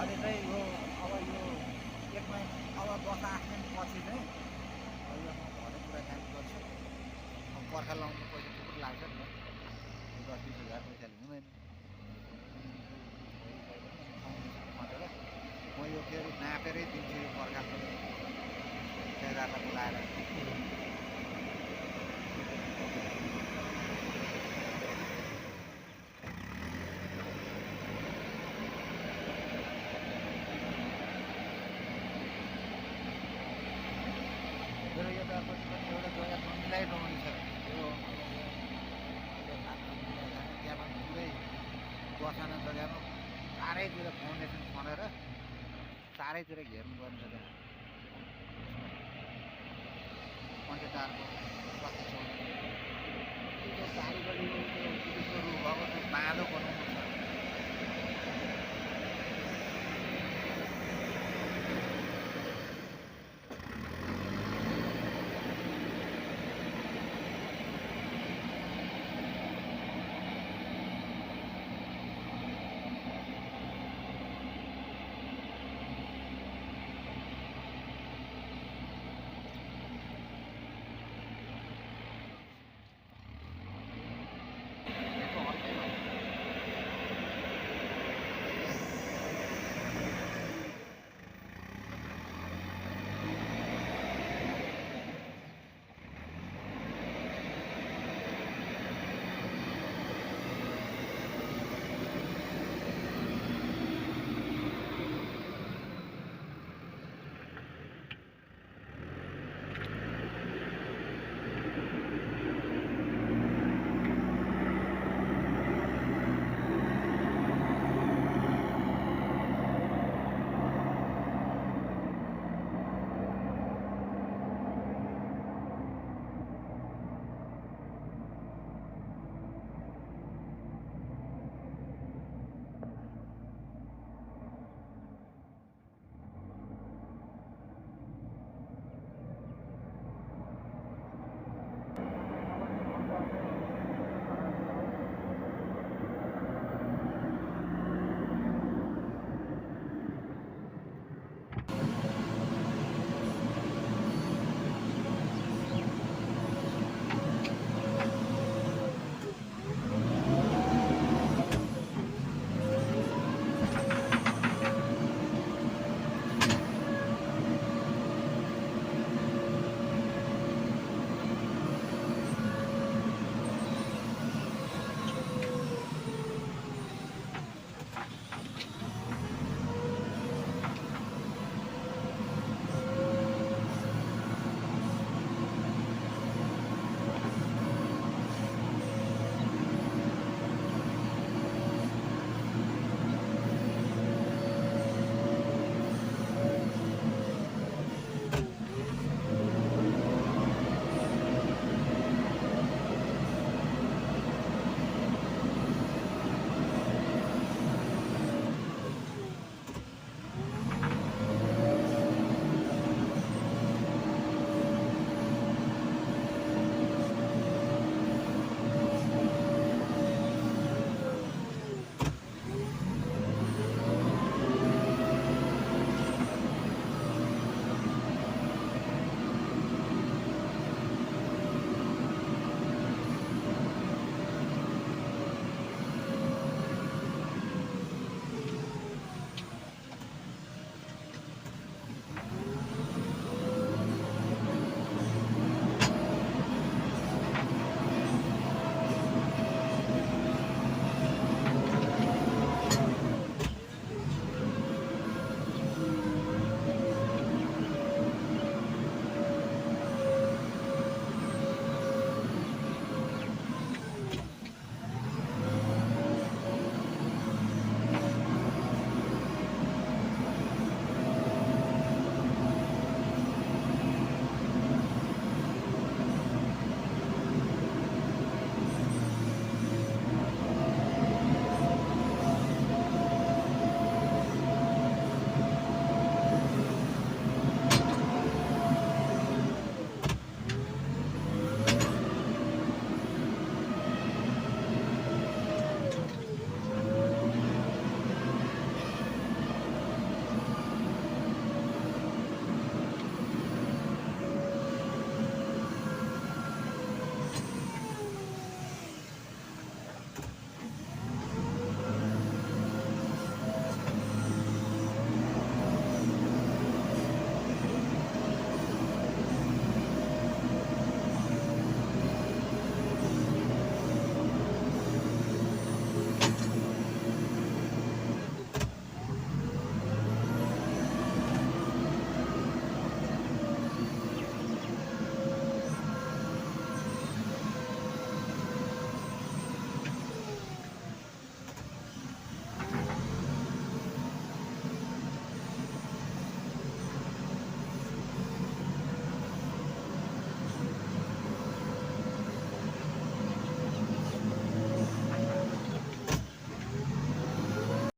अहिले चाहिँ यो अब यो 1 महिना अब 10-8 दिनपछि चाहिँ अब यो म भरे कुराकानी गर्छु। अब पर्खा लाउनु पैसा थुप्रो लाग्छ नि त, 10-20 हजार पैसाले हुँदैन। फाउन्डेसन खनेर म यो फेरि नापेरै दिन्छु यो पर्खा पनि ठेकेदारलाई बोलाएर। मेरो यतापट्टि पनि एउटा जग्गा मिलाइरहनु छ, यो त्यहाँ पनि पुरै 10 आना जग्गामा चारैतिर फाउन्डेसन खनेर चारैतिर घेर्नुपर्ने छ। त्यहाँ पञ्चतारको स्वास्थ्य चौकी त्यो बारीबडी